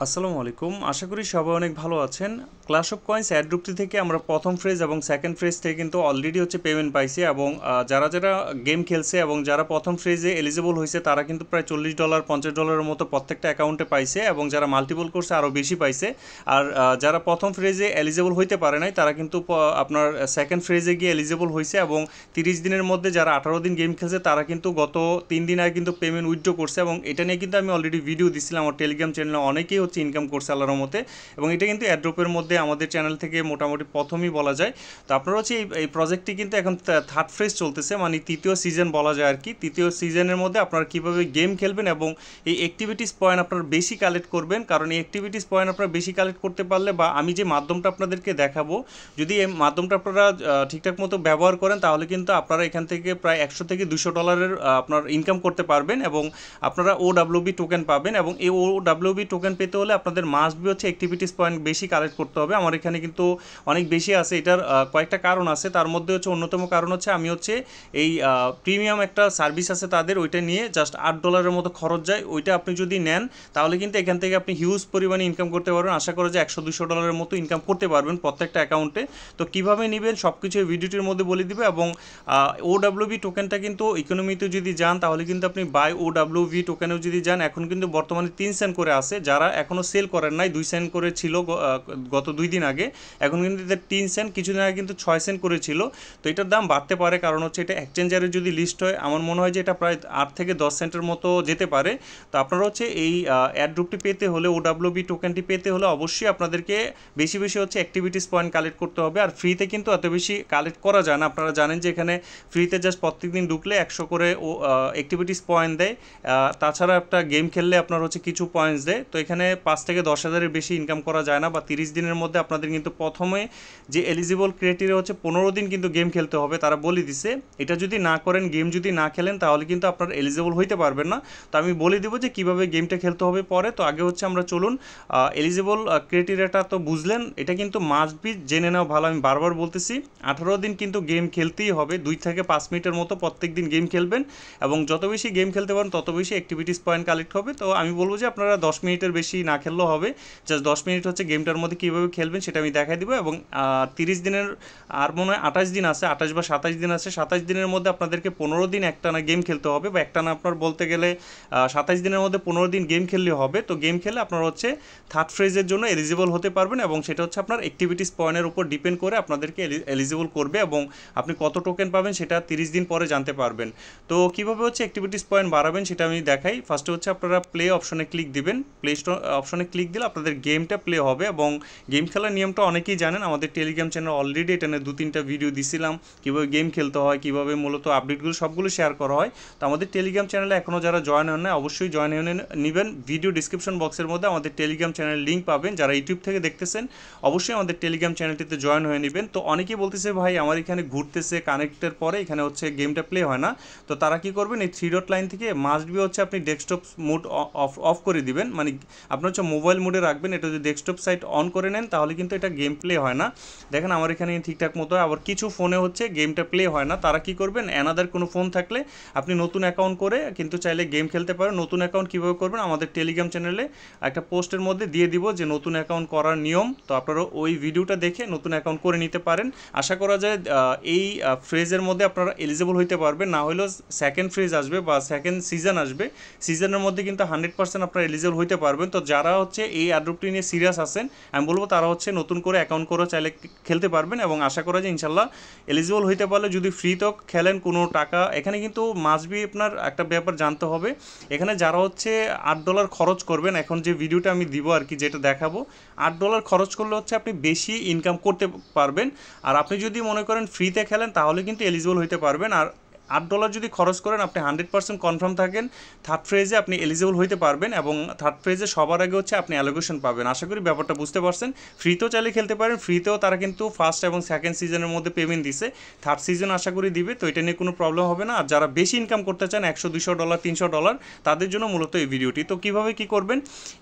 আসসালামু আলাইকুম। আশা করি সবাই অনেক ভালো আছেন। ক্লাশ অফ কয়েন্স অ্যাড্রপটি থেকে আমরা প্রথম ফ্রেজ এবং সেকেন্ড ফ্রেজ থেকে কিন্তু অলরেডি পেমেন্ট পাইছি এবং যারা গেম খেলছে এবং যারা প্রথম ফ্রেজে এলিজিবল হয়েছে তারা কিন্তু প্রায় $40 $50 মতো প্রত্যেকটা অ্যাকাউন্টে পাইছে এবং যারা মাল্টিপল করছে আরও বেশি পাইছে। আর যারা প্রথম ফ্রেজে এলিজিবল হইতে পারে নাই তারা কিন্তু আপনার সেকেন্ড ফ্রেজে গিয়ে এলিজিবল হয়েছে এবং 30 দিনের মধ্যে যারা 18 দিন গেম খেলছে তারা কিন্তু গত 3 দিন আগে কিন্তু পেমেন্ট উইথড্র করছে এবং এটা নিয়ে কিন্তু আমি অলরেডি ভিডিও দিছিলাম আমার টেলিগ্রাম চ্যানেলে। অনেকেই ইনকাম করছে আল্লাহর রহমতে এবং এটা কিন্তু অ্যাড্রপের মধ্যে আমাদের চ্যানেল থেকে মোটামুটি প্রথমই বলা যায়। তো আপনারা এই প্রজেক্টটি কিন্তু এখন থার্ড ফেজ চলতেছে, মানে তৃতীয় সিজন বলা যায় আর কি। তৃতীয় সিজনের মধ্যে আপনারা কীভাবে গেম খেলবেন এবং এই অ্যাক্টিভিটিস পয়েন্ট আপনারা বেশি কালেক্ট করবেন, কারণ এই অ্যাক্টিভিটিস পয়েন্ট আপনারা বেশি কালেক্ট করতে পারলে বা আমি যে মাধ্যমটা আপনাদেরকে দেখাবো যদি এই মাধ্যমটা আপনারা ঠিকঠাক মতো ব্যবহার করেন তাহলে কিন্তু আপনারা এখান থেকে প্রায় $100 থেকে $200 আপনার ইনকাম করতে পারবেন এবং আপনারা OWB টোকেন পাবেন। এবং এই OWB টোকেন পেতে হলে আপনাদের মাস্ট বি অ্যাক্টিভিটিস পয়েন্ট বেশি কালেক্ট করতে হবে। আমার এখানে কিন্তু অনেক বেশি আছে, এটার কয়েকটা কারণ আছে। তার মধ্যে অন্যতম কারণ আমি এই প্রিমিয়াম একটা সার্ভিস আছে তাদের, ওইটা নিয়ে জাস্ট $8 মতো খরচ যায়। ওইটা আপনি যদি নেন তাহলে কিন্তু এখান থেকে আপনি হিউজ পরিমাণে ইনকাম করতে পারবেন। আশা করা যায় $100-200 মতো ইনকাম করতে পারবেন প্রত্যেকটা অ্যাকাউন্টে। তো কীভাবে নেবেন সব কিছু এই ভিডিওটির মধ্যে বলে দিবে। এবং OWB টোকেনটা কিন্তু ইকোনমিতে যদি যান তাহলে কিন্তু আপনি বাই OWB টোকেনেও যদি যান এখন কিন্তু বর্তমানে 3 সেন্ট করে আছে। যারা এখনও সেল করেন নাই 2 সেন্ট করে ছিল গত 2 দিন আগে, এখন কিন্তু এদের 3 সেন্ট, কিছুদিন আগে কিন্তু 6 সেন্ট করে ছিল। তো এটার দাম বাড়তে পারে, কারণ এটা এক্সচেঞ্জারে যদি লিস্ট হয় আমার মনে হয় যে এটা প্রায় 8 থেকে 10 সেন্টের মতো যেতে পারে। তো আপনারা এই অ্যাড্রপটি পেতে হলে OWB টোকেনটি পেতে হলে অবশ্যই আপনাদেরকে বেশি বেশি অ্যাক্টিভিটিস পয়েন্ট কালেক্ট করতে হবে। আর ফ্রিতে কিন্তু এত বেশি কালেক্ট করা যায় না। আপনারা জানেন যে এখানে ফ্রিতে জাস্ট প্রত্যেক দিন ঢুকলে 100 করে অ্যাক্টিভিটিস পয়েন্ট দেয়। তাছাড়া একটা গেম খেললে আপনার কিছু পয়েন্টস দেয়। তো এখানে 5 থেকে 10,000-এর বেশি ইনকাম করা যায় না। বা 30 দিনের মধ্যে আপনাদের কিন্তু প্রথমে যে এলিজিবল ক্রাইটেরিয়া 15 দিন কিন্তু গেম খেলতে হবে, তারা বলে দিছে। এটা যদি না করেন, গেম যদি না খেলেন তাহলে কিন্তু আপনার এলিজিবল হইতে পারবেন না। তো আমি বলে দেবো যে কীভাবে গেমটা খেলতে হবে পরে। তো আগে আমরা চলুন এলিজিবল ক্রাইটেরিয়াটা তো বুঝলেন, এটা কিন্তু মাস্ট বি জেনে নেওয়া ভালো। আমি বারবার বলতেছি 18 দিন কিন্তু গেম খেলতেই হবে, 2 থেকে 5 মিনিটের মতো প্রত্যেক দিন গেম খেলবেন এবং যত বেশি গেম খেলতে পারেন তত বেশি অ্যাক্টিভিটিস পয়েন্ট কালেক্ট হবে। তো আমি বলবো যে আপনারা 10 মিনিটের বেশি না খেললেও হবে, জাস্ট 10 মিনিট গেমটার মধ্যে কীভাবে খেলবেন সেটা আমি দেখাই দিব। এবং 30 দিনের আর মনে হয় 28 দিন আছে, 28 বা 27 দিন আছে। 27 দিনের মধ্যে আপনাদেরকে 15 দিন একটানা গেম খেলতে হবে, বা একটানা আপনার বলতে গেলে 27 দিনের মধ্যে 15 দিন গেম খেললে হবে। তো গেম খেলে আপনার থার্ড ফ্রেজের জন্য এলিজিবল হতে পারবেন এবং সেটা আপনার অ্যাক্টিভিটিস পয়েন্টের উপর ডিপেন্ড করে আপনাদেরকে এলিজিবল করবে এবং আপনি কত টোকেন পাবেন সেটা 30 দিন পরে জানতে পারবেন। তো কীভাবে অ্যাক্টিভিটিস পয়েন্ট বাড়াবেন সেটা আমি দেখাই। ফার্স্টে আপনারা প্লে অপশনে ক্লিক দিবেন। প্লে স্টোর অপশনে ক্লিক দিলে আপনাদের গেমটা প্লে হবে এবং গেম খেলার নিয়মটা অনেকেই জানেন। আমাদের টেলিগ্রাম চ্যানেল অলরেডি এটা নিয়ে 2-3টা ভিডিও দিছিলাম, কীভাবে গেম খেলতে হয়, কীভাবে মূলত আপডেটগুলো সবগুলো শেয়ার করা হয়। তো আমাদের টেলিগ্রাম চ্যানেলে এখনও যারা জয়েন হন না অবশ্যই জয়েন হয়ে নেবেন। ভিডিও ডিসক্রিপশন বক্সের মধ্যে আমাদের টেলিগ্রাম চ্যানেলের লিঙ্ক পাবেন। যারা ইউটিউব থেকে দেখতেছেন অবশ্যই আমাদের টেলিগ্রাম চ্যানেলটিতে জয়েন হয়ে নেবেন। তো অনেকেই বলতেছে ভাই আমার এখানে ঘুরতেছে কানেক্টের পরে এখানে গেমটা প্লে হয় না। তো তারা কি করবেন, এই 3 ডট লাইন থেকে মাস্ট বি আপনি ডেস্কটপ মোড অফ করে দিবেন, মানে আপনার মোবাইল মোডে রাখবেন। এটা যদি ডেস্কটপ সাইট অন করে নেন তাহলে কিন্তু এটা গেম প্লে হয় না। দেখেন আমার এখানে ঠিকঠাক মতো। আবার কিছু ফোনে গেমটা প্লে হয় না। তারা কি করবেন, অ্যানাদার কোনো ফোন থাকলে আপনি নতুন অ্যাকাউন্ট করে কিন্তু চাইলে গেম খেলতে পারেন। নতুন অ্যাকাউন্ট কীভাবে করবেন আমাদের টেলিগ্রাম চ্যানেলে একটা পোস্টের মধ্যে দিয়ে দিব যে নতুন অ্যাকাউন্ট করার নিয়ম। তো আপনারা ওই ভিডিওটা দেখে নতুন অ্যাকাউন্ট করে নিতে পারেন। আশা করা যায় এই ফ্রেজের মধ্যে আপনারা এলিজিবল হইতে পারবেন। না হলেও সেকেন্ড ফ্রেজ আসবে বা সেকেন্ড সিজন আসবে, সিজনের মধ্যে কিন্তু 100% আপনারা এলিজিবল হইতে পারবেন। তো যারা এই অ্যাড্রপটি নিয়ে সিরিয়াস আছেন আমি বলবো তারা নতুন করে অ্যাকাউন্ট করে চাইলে খেলতে পারবেন এবং আশা করা যায় ইনশাল্লাহ এলিজিবল হইতে পারলে যদি ফ্রিতেও খেলেন কোনো টাকা। এখানে কিন্তু মাস্ট বি আপনার একটা ব্যাপার জানতে হবে, এখানে যারা $8 খরচ করবেন, এখন যে ভিডিওটা আমি দিব আর কি যেটা দেখাবো, $8 খরচ করলে আপনি বেশি ইনকাম করতে পারবেন। আর আপনি যদি মনে করেন ফ্রিতে খেলেন তাহলে কিন্তু এলিজিবল হইতে পারবেন। আর $8 যদি খরচ করেন আপনি 100% কনফার্ম থাকেন থার্ড ফ্রেজে আপনি এলিজিবল হইতে পারবেন এবং থার্ড ফ্রেজে সবার আগে আপনি অ্যালোকেশন পাবেন। আশা করি ব্যাপারটা বুঝতে পারছেন। ফ্রিতেও চাইলে খেলতে পারেন, ফ্রিতেও তারা কিন্তু ফার্স্ট এবং সেকেন্ড সিজনের মধ্যে পেমেন্ট দিছে, থার্ড সিজন আশা করি দিবে। তো এটা নিয়ে কোনো প্রবলেম হবে না। আর যারা বেশি ইনকাম করতে চান $100-200 $300 তাদের জন্য মূলত এই ভিডিওটি। তো কীভাবে কী করবেন,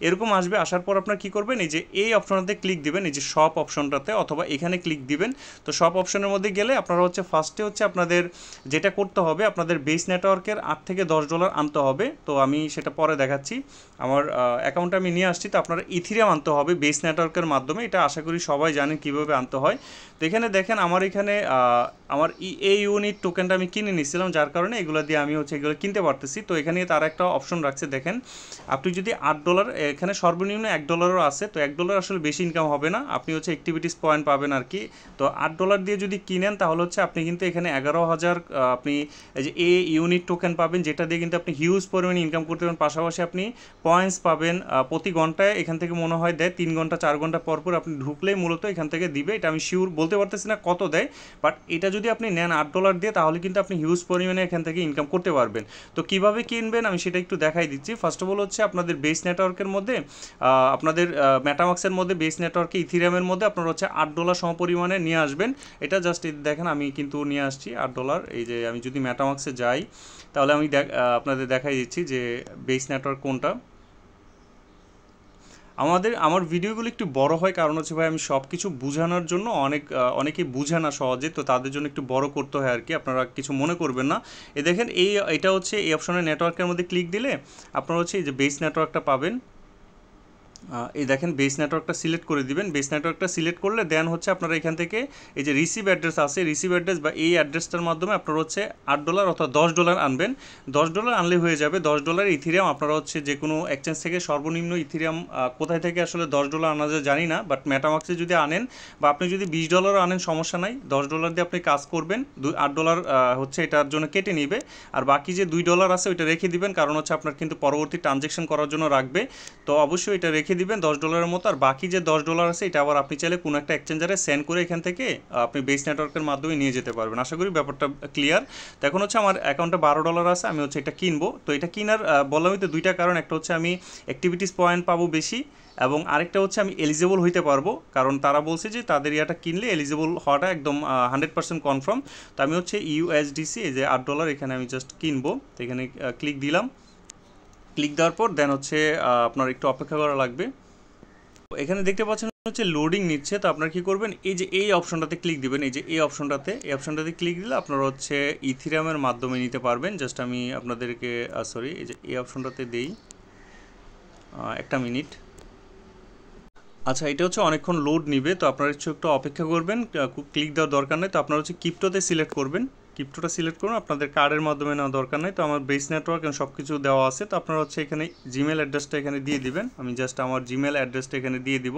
এরকম আসবে। আসার পর আপনার কী করবেন, এই যে এই অপশনটাতে ক্লিক দিবেন, এই যে শপ অপশনটাতে, অথবা এখানে ক্লিক দিবেন। তো শপ অপশনের মধ্যে গেলে আপনারা ফার্স্টে আপনাদের যেটা করতে করতে হবে, আপনাদের বেস নেটওয়ার্কের $8 থেকে $10 আনতে হবে। তো আমি সেটা পরে দেখাচ্ছি। আমার অ্যাকাউন্টে আমি নিয়ে আসছি। তো আপনারা ইথিরিয়াম আনতে হবে বেস নেটওয়ার্কের মাধ্যমে, এটা আশা করি সবাই জানেন কীভাবে আনতে হয়। তো এখানে দেখেন আমার এখানে আমার এই ইউনিট টোকেনটা আমি কিনে নিয়েছিলাম, যার কারণে এগুলো দিয়ে আমি হচ্ছে এগুলো কিনতে পারতেছি। তো এখানে তারা একটা অপশন রাখছে, দেখেন আপনি যদি $8, এখানে সর্বনিম্ন $1 আছে, তো $1 আসলে বেশি ইনকাম হবে না, আপনি হচ্ছে অ্যাক্টিভিটিস পয়েন্ট পাবেন আর কি। তো $8 দিয়ে যদি কিনেন তাহলে হচ্ছে আপনি কিন্তু এখানে 11,000 আপনি এই যে ইউনিট টোকেন পাবেন, যেটা দিয়ে কিন্তু আপনি হিউজ পরিমাণে ইনকাম করতে পারেন। পাশাপাশি আপনি পয়েন্টস পাবেন প্রতি ঘন্টায়, এখান থেকে মনে হয় দেয় 3 ঘন্টা 4 ঘন্টা পর পর আপনি ঢুকলেই মূলত এখান থেকে দিবে। এটা আমি শিওর বলতে পারতেছি না কত দেয়, বাট এটা যদি আপনি নেন $8 দিয়ে তাহলে কিন্তু আপনি হিউজ পরিমাণে এখান থেকে ইনকাম করতে পারবেন। তো কিভাবে কিনবেন আমি সেটা একটু দেখাই দিচ্ছি। ফার্স্ট অফ অল হচ্ছে আপনাদের বেস নেটওয়ার্কের মধ্যে, আপনাদের মেটামাক্সের মধ্যে, বেস নেটওয়ার্কে ইথিরিয়ামের মধ্যে আপনারা হচ্ছে $8 সমপরিমাণে নিয়ে আসবেন। এটা জাস্ট দেখেন আমি কিন্তু নিয়ে আসছি $8। এই যে আমি যদি মেটামাক্সে যাই তাহলে আমি আপনাদের দেখাই দিচ্ছি যে বেস নেটওয়ার্ক কোনটা। আমার ভিডিওগুলো একটু বড় হয়, কারণ হচ্ছে ভাই আমি সব কিছু বোঝানোর জন্য অনেকেই বুঝে না সহজে, তো তাদের জন্য একটু বড় করতে হয় আর কি, আপনারা কিছু মনে করবেন না। দেখেন এটা হচ্ছে এই অপশনে নেটওয়ার্কের মধ্যে ক্লিক দিলে আপনারা হচ্ছে এই যে বেস নেটওয়ার্কটা পাবেন। এই দেখেন বেস নেটওয়ার্কটা সিলেক্ট করে দিবেন। বেস নেটওয়ার্কটা সিলেক্ট করলে দেন হচ্ছে আপনারা এখান থেকে এই যে রিসিভ অ্যাড্রেস আছে, রিসিভ অ্যাড্রেস বা এই অ্যাড্রেসটার মাধ্যমে আপনারা হচ্ছে $8 অথবা $10 আনবেন। $10 আনলে হয়ে যাবে। $10 ইথিরিয়াম আপনারা হচ্ছে যে কোনো এক্সচেঞ্জ থেকে সর্বনিম্ন ইথিরিয়াম কোথায় থেকে আসলে $10 আনা যায় জানি না, বাট মেটামাক্সে যদি আনেন বা আপনি যদি $20 আনেন সমস্যা নাই, $10 দিয়ে আপনি কাজ করবেন। $8 হচ্ছে এটার জন্য কেটে নিবে, আর বাকি যে $2 আছে ওইটা রেখে দিবেন, কারণ হচ্ছে আপনার কিন্তু পরবর্তী ট্রানজ্যাকশন করার জন্য রাখবে। তো অবশ্যই এটা রেখে দিবেন $10 মতো। আর বাকি যে $10 আছে এটা আবার আপনি চাইলে কোনো একটা এক্সচেঞ্জারে সেন্ড করে এখান থেকে আপনি বেস নেটওয়ার্কের মাধ্যমে নিয়ে যেতে পারবেন। আশা করি ব্যাপারটা ক্লিয়ার। তো এখন হচ্ছে আমার অ্যাকাউন্টে $12 আছে, আমি হচ্ছে এটা কিনবো। তো এটা কেনার বললামই তো দুইটা কারণ, একটা হচ্ছে আমি অ্যাক্টিভিটিস পয়েন্ট পাবো বেশি, এবং আরেকটা হচ্ছে আমি এলিজেবল হইতে পারবো, কারণ তারা বলছে যে তাদের ইয়াটা কিনলে এলিজেবল হওয়াটা একদম 100% কনফার্ম। তো আমি হচ্ছে ইউএসডিসি এই যে $8 এখানে আমি জাস্ট কিনবো। তো এখানে ক্লিক দিলাম। ক্লিক দেওয়ার পর দেন হচ্ছে আপনার একটু অপেক্ষা করা লাগবে। এখানে দেখতে পাচ্ছেন হচ্ছে লোডিং নিচ্ছে। তো আপনারা কি করবেন, এই যে এই অপশনটাতে ক্লিক দিবেন। এই যে এই অপশনটাতে ক্লিক দিলে আপনারা হচ্ছে ইথিরিয়ামের মাধ্যমে নিতে পারবেন। জাস্ট আমি আপনাদেরকে সরি এই যে এই অপশনটাতে দেই, একটা মিনিট। আচ্ছা, এটা হচ্ছে অনেকক্ষণ লোড নিবে, তো আপনারা একটু অপেক্ষা করবেন, ক্লিক দেওয়ার দরকার নেই। তো আপনারা হচ্ছে ক্রিপ্টোতে সিলেক্ট করবেন, ক্রিপ্টোটা সিলেক্ট করুন, আপনাদের কার্ডের মাধ্যমে নেওয়া দরকার নেই। তো আমার বেস নেটওয়ার্ক সব কিছু দেওয়া আছে। তো আপনারা হচ্ছে এখানে জিমেল অ্যাড্রেসটা এখানে দিয়ে দিবেন। আমি জাস্ট আমার জিমেল অ্যাড্রেসটা এখানে দিয়ে দিব,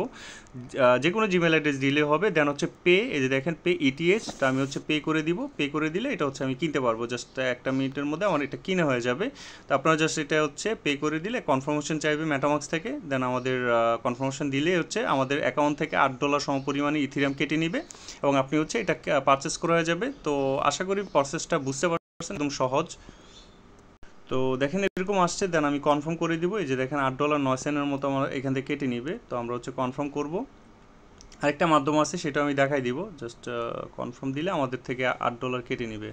যে কোনো জিমেল অ্যাড্রেস দিলে হবে। দেন হচ্ছে পে, এই যে দেখেন পে ইটিএস, তো আমি হচ্ছে পে করে দিব। পে করে দিলে এটা হচ্ছে আমি কিনতে পারবো, জাস্ট একটা মিনিটের মধ্যে আমার এটা কিনে হয়ে যাবে। তো আপনারা জাস্ট এটা হচ্ছে পে করে দিলে কনফার্মেশন চাইবে মেটামাক্স থেকে, দেন আমাদের কনফার্মেশন দিলে হচ্ছে আমাদের অ্যাকাউন্ট থেকে $8 সমপরিমাণে ইথিরিয়াম কেটে নিবে, এবং আপনি হচ্ছে এটা পারচেস করা হয়ে যাবে। তো আশা করি প্রসেসটা বুঝতে পারছেন, একদম সহজ। তো দেখেন এরকম আসছে, দেন আমি কনফার্ম করে দিব। এই যে দেখেন $8.09 মতো আমার এখান থেকে কেটে নিবে। তো আমরা হচ্ছে কনফার্ম করব। আরেকটা মাধ্যম আছে, সেটা আমি দেখাই দিব। জাস্ট কনফার্ম দিলে আমাদের থেকে $8 কেটে নিবে।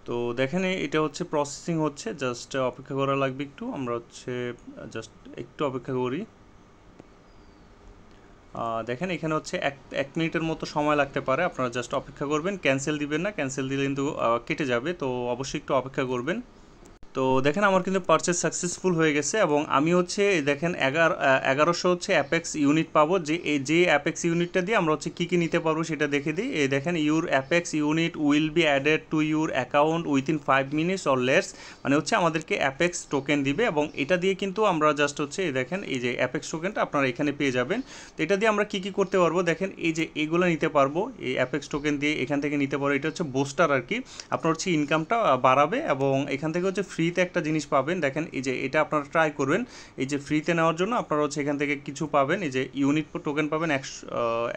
তো দেখেন এটা হচ্ছে প্রসেসিং হচ্ছে, জাস্ট অপেক্ষা করা লাগবে একটু। আমরা হচ্ছে জাস্ট একটু অপেক্ষা করি। দেখেন এখানে হচ্ছে এক মিনিটের মতো সময় লাগতে পারে, আপনারা জাস্ট অপেক্ষা করবেন, ক্যান্সেল দিবেন না, ক্যান্সেল দিলে কিন্তু কেটে যাবে। তো অবশ্যই একটু অপেক্ষা করবেন। তো দেখেন আমার কিন্তু পারচেস সাকসেসফুল হয়ে গেছে, এবং আমি হচ্ছে দেখেন 1100 হচ্ছে অ্যাপেক্স ইউনিট পাবো। যে অ্যাপেক্স ইউনিটটা দিয়ে আমরা হচ্ছে কী কী নিতে পারবো সেটা দেখে দিই। এই দেখেন your apex unit will be added to your account within 5 minutes or less, মানে হচ্ছে আমাদেরকে অ্যাপেক্স টোকেন দিবে, এবং এটা দিয়ে কিন্তু আমরা জাস্ট হচ্ছে এই দেখেন এই যে অ্যাপেক্স টোকেনটা আপনারা এখানে পেয়ে যাবেন। তো এটা দিয়ে আমরা কী কী করতে পারবো, দেখেন এই যে এইগুলো নিতে পারবো, এই অ্যাপেক্স টোকেন দিয়ে এখান থেকে নিতে পারবো। এটা হচ্ছে বুস্টার আর কি, আপনার হচ্ছে ইনকামটা বাড়াবে, এবং এখান থেকে হচ্ছে ফ্রিতে একটা জিনিস পাবেন। দেখেন এই যে এটা আপনারা ট্রাই করবেন, এই যে ফ্রিতে নেওয়ার জন্য আপনারা হচ্ছে এখান থেকে কিছু পাবেন। এই যে ইউনিট টোকেন পাবেন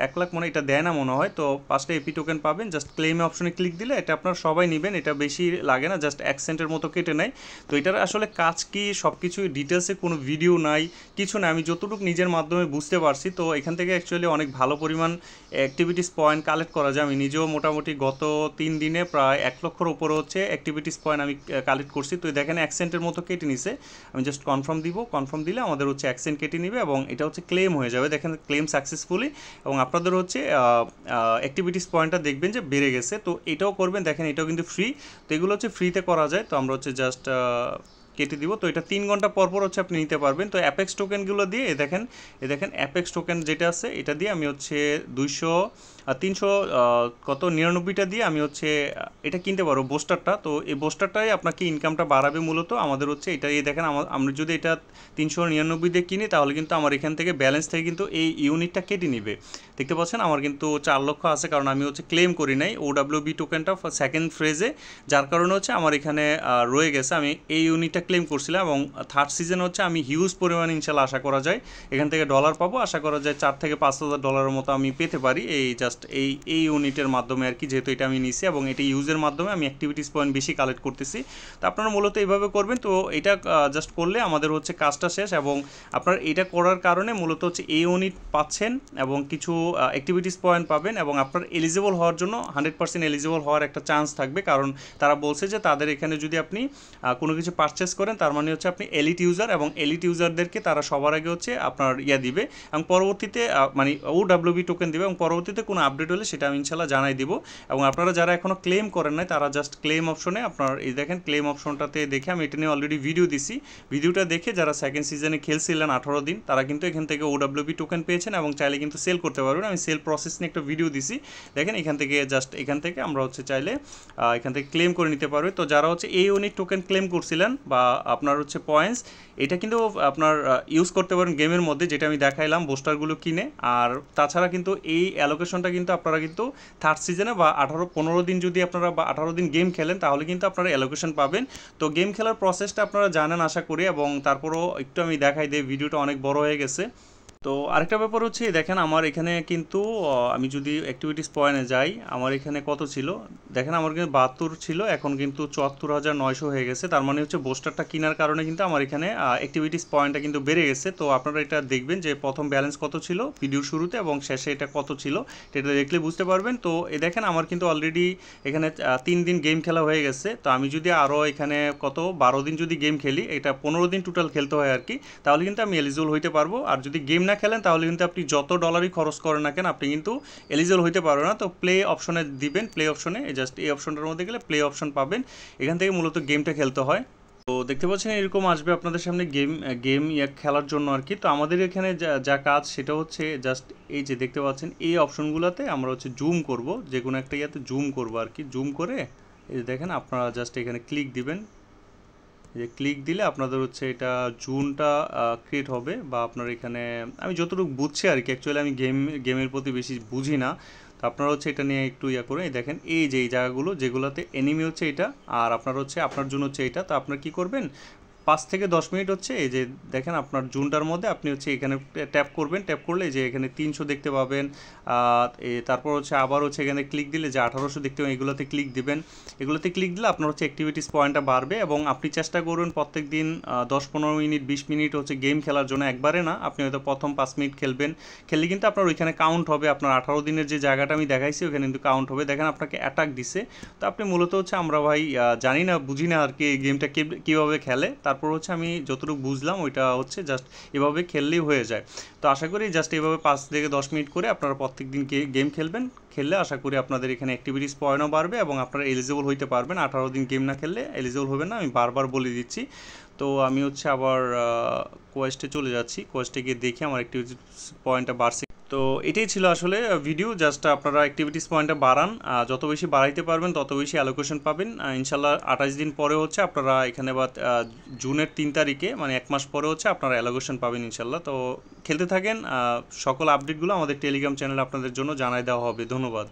1 লাখ, মানে এটা দেয় না মনে হয়। তো 5টা এপি টোকেন পাবেন, জাস্ট ক্লেমে অপশনে ক্লিক দিলে এটা আপনারা সবাই নেবেন, এটা বেশি লাগে না, জাস্ট 1 সেন্টের মতো কেটে নেয়। তো এটার আসলে কাজ কি সব কিছু ডিটেলসে কোনো ভিডিও নাই, কিছু না, আমি যতটুকু নিজের মাধ্যমে বুঝতে পারছি। তো এখান থেকে অ্যাকচুয়ালি অনেক ভালো পরিমাণ অ্যাক্টিভিটিস পয়েন্ট কালেক্ট করা যায়। আমি নিজেও মোটামুটি গত 3 দিনে প্রায় 1 লক্ষর উপরে হচ্ছে অ্যাক্টিভিটিস পয়েন্ট আমি কালেক্ট করছি। তো দেখেন অ্যাকসেন্টের মতো কেটে নিছে। আমি জাস্ট কনফার্ম দিব, কনফার্ম দিলে আমাদের হচ্ছে অ্যাকসেন্ট কেটে নেবে এবং এটা হচ্ছে ক্লেম হয়ে যাবে। দেখেন ক্লেম সাকসেসফুলি, এবং আপনাদের হচ্ছে অ্যাক্টিভিটিস পয়েন্টটা দেখবেন যে বেড়ে গেছে। তো এটাও করবেন, দেখেন এটাও কিন্তু ফ্রি। তো এগুলো হচ্ছে ফ্রিতে করা যায়। তো আমরা হচ্ছে জাস্ট কেটে দিব। তো এটা 3 ঘন্টা পর পর হচ্ছে আপনি নিতে পারবেন। তো অ্যাপেক্স টোকেনগুলো দিয়ে এ দেখেন অ্যাপেক্স টোকেন যেটা আছে এটা দিয়ে আমি হচ্ছে 300 কত 99টা দিয়ে আমি হচ্ছে এটা কিনতে পারবো বুস্টারটা। তো এই বুস্টারটাই আপনাকে ইনকামটা বাড়াবে মূলত। আমাদের হচ্ছে এটা এই দেখেন আমরা যদি এটা 399 দিয়ে কিনি তাহলে কিন্তু আমার এখান থেকে ব্যালেন্স থেকে কিন্তু এই ইউনিটটা কেটে নিবে। দেখতে পাচ্ছেন আমার কিন্তু 4 লক্ষ আছে, কারণ আমি হচ্ছে ক্লেম করি নাই OWB টোকেনটা সেকেন্ড ফ্রেজে, যার কারণে হচ্ছে আমার এখানে রয়ে গেছে। আমি এই ইউনিটটা ক্লেম করছিলাম এবং থার্ড সিজন হচ্ছে আমি হিউজ পরিমাণ ইনশাল্লাহ আশা করা যায় এখান থেকে ডলার পাবো। আশা করা যায় 4 থেকে 5,000 ডলারের মতো আমি পেতে পারি এই জাস্ট এই ইউনিটের মাধ্যমে আর কি, যেহেতু এটা আমি নিছি এবং এটা ইউজের মাধ্যমে আমি অ্যাক্টিভিটিস পয়েন্ট বেশি কালেক্ট করতেছি। তো আপনারা মূলত এইভাবে করবেন। তো এটা জাস্ট করলে আমাদের হচ্ছে কাজটা শেষ, এবং আপনার এটা করার কারণে মূলত হচ্ছে এই ইউনিট পাচ্ছেন এবং কিছু অ্যাক্টিভিটিস পয়েন্ট পাবেন, এবং আপনার এলিজিবল হওয়ার জন্য 100% এলিজিবল হওয়ার একটা চান্স থাকবে। কারণ তারা বলছে যে তাদের এখানে যদি আপনি কোনো কিছু পারচেস করেন তার মানে হচ্ছে আপনি এলিট ইউজার, এবং এলিট ইউজারদেরকে তারা সবার আগে হচ্ছে আপনার দিবে, এবং পরবর্তীতে মানে OWB টোকেন দিবে, এবং পরবর্তীতে কোনো আপডেট হলে সেটা আমি ইনশাল্লাহ জানাই দিব। এবং আপনারা যারা এখনও ক্লেম করেন নাই তারা জাস্ট ক্লেম অপশনে আপনার এই দেখেন ক্লেম অপশনটাতে দেখে আমি এটা নিয়ে অলরেডি ভিডিও দিছি। ভিডিওটা দেখে যারা সেকেন্ড সিজনে খেলছিলেন 18 দিন তারা কিন্তু এখান থেকে OWB টোকেন পেয়েছেন এবং চাইলে কিন্তু সেল করতে পারবেন। আমি সেল প্রসেস নিয়ে একটা ভিডিও দিছি, দেখেন এখান থেকে জাস্ট এখান থেকে আমরা হচ্ছে চাইলে এখান থেকে ক্লেম করে নিতে পারবে। তো যারা হচ্ছে এই ইউনিট টোকেন ক্লেম করছিলেন বা আপনার হচ্ছে পয়েন্টস, এটা কিন্তু আপনার ইউজ করতে পারেন গেমের মধ্যে, যেটা আমি দেখাইলাম বুস্টারগুলো কিনে। আর তাছাড়া কিন্তু এই অ্যালোকেশনটা কিন্তু আপনারা কিন্তু থার্ড সিজনে বা 15 দিন যদি আপনারা বা 18 দিন গেম খেলেন তাহলে কিন্তু আপনারা অ্যালোকেশন পাবেন। তো গেম খেলার প্রসেসটা আপনারা জানেন আশা করি, এবং তারপরও একটু আমি দেখাই দিই, ভিডিওটা অনেক বড় হয়ে গেছে। তো আরেকটা ব্যাপার হচ্ছে দেখেন আমার এখানে কিন্তু আমি যদি অ্যাক্টিভিটিস পয়েন্টে যাই আমার এখানে কত ছিল দেখেন, আমার কিন্তু 72 ছিল, এখন কিন্তু 74,900 হয়ে গেছে। তার মানে হচ্ছে বুস্টারটা কেনার কারণে কিন্তু আমার এখানে অ্যাক্টিভিটিস পয়েন্টটা কিন্তু বেড়ে গেছে। তো আপনারা এটা দেখবেন যে প্রথম ব্যালেন্স কত ছিল ভিডিওর শুরুতে এবং শেষে এটা কত ছিল, এটা দেখলে বুঝতে পারবেন। তো এ দেখেন আমার কিন্তু অলরেডি এখানে 3 দিন গেম খেলা হয়ে গেছে। তো আমি যদি আরও এখানে 12 দিন যদি গেম খেলি, এটা 15 দিন টোটাল খেলতে হয় আর কি, তাহলে কিন্তু আমি এলিজিবল হইতে পারবো। আর যদি গেম না খেলেন তাহলে কিন্তু আপনি যত ডলারই খরচ করেন না কেন আপনি কিন্তু এলিজিবল হইতে পারবেন না। তো প্লে অপশনে দিবেন, প্লে অপশনে জাস্ট এই অপশনটার মধ্যে গেলে প্লে অপশন পাবেন, এখান থেকে মূলত গেমটা খেলতে হয়। তো দেখতে পাচ্ছেন এরকম আসবে আপনাদের সামনে গেম খেলার জন্য আর কি। তো আমাদের এখানে যা কাজ সেটা হচ্ছে জাস্ট এই যে দেখতে পাচ্ছেন এই অপশনগুলোতে আমরা হচ্ছে জুম করব, যে কোনো একটা জুম করব আর কি। জুম করে এই যে দেখেন আপনারা জাস্ট এখানে ক্লিক দিবেন, যে ক্লিক দিলে আপনাদের হচ্ছে এটা জুনটা ক্রিয়েট হবে। বা আপনার এখানে আমি যতটুকু বুঝছি আর কি, অ্যাকচুয়ালি আমি গেমের প্রতি বেশি বুঝি না, তো আপনারা হচ্ছে এটা নিয়ে একটু করে দেখেন এই যে এই জায়গাগুলো যেগুলোতে এনিমি হচ্ছে এটা, আর আপনার হচ্ছে আপনার জন্য হচ্ছে এটা। তো আপনারা কী করবেন 5 থেকে 10 মিনিট হচ্ছে এই যে দেখেন আপনার জুনটার মধ্যে আপনি হচ্ছে এখানে ট্যাপ করবেন, ট্যাপ করলে যে এখানে 300 দেখতে পাবেন। তারপর হচ্ছে আবার হচ্ছে এখানে ক্লিক দিলে যে 1800 দেখতে পাবেন, এগুলোতে ক্লিক দিবেন। এগুলোতে ক্লিক দিলে আপনার হচ্ছে অ্যাক্টিভিটিস পয়েন্টটা বাড়বে, এবং আপনি চেষ্টা করবেন প্রত্যেক দিন 10-15 মিনিট 20 মিনিট হচ্ছে গেম খেলার জন্য, একবারে না। আপনি হয়তো প্রথম 5 মিনিট খেলবেন, খেললে কিন্তু আপনার ওইখানে কাউন্ট হবে। আপনার 18 দিনের যে জায়গাটা আমি দেখাইছি ওইখানে কিন্তু কাউন্ট হবে। দেখেন আপনাকে অ্যাটাক দিছে। তো আপনি মূলত হচ্ছে আমরা ভাই জানি না বুঝি না আর কি এই গেমটা কীভাবে খেলে, তারপর হচ্ছে আমি যতটুকু বুঝলাম ওইটা হচ্ছে জাস্ট এভাবে খেললেই হয়ে যায়। তো আশা করি জাস্ট এভাবে 5 থেকে 10 মিনিট করে আপনারা প্রত্যেক দিন গেম খেলবেন, খেললে আশা করি আপনাদের এখানে অ্যাক্টিভিটিস পয়েন্টও বাড়বে এবং আপনারা এলিজিবল হইতে পারবেন। 18 দিন গেম না খেললে এলিজিবল হবেন না, আমি বারবার বলে দিচ্ছি। তো আমি হচ্ছে আবার কোয়েস্টে চলে যাচ্ছি, কোয়েস্টে গিয়ে দেখি আমার অ্যাক্টিভিটিস পয়েন্টটা বাড়ছে। তো এটাই ছিল আসলে ভিডিও, জাস্ট আপনারা অ্যাক্টিভিটিস পয়েন্টটা বাড়ান, যত বেশি বাড়াইতে পারবেন তত বেশি অ্যালোকেশন পাবেন। ইনশাল্লাহ 28 দিন পরে হচ্ছে আপনারা এখানে বা জুনের 3 তারিখে মানে 1 মাস পরে হচ্ছে আপনারা অ্যালোকেশন পাবেন ইনশাল্লাহ। তো খেলতে থাকেন, সকল আপডেটগুলো আমাদের টেলিগ্রাম চ্যানেলে আপনাদের জন্য জানাই দেওয়া হবে। ধন্যবাদ।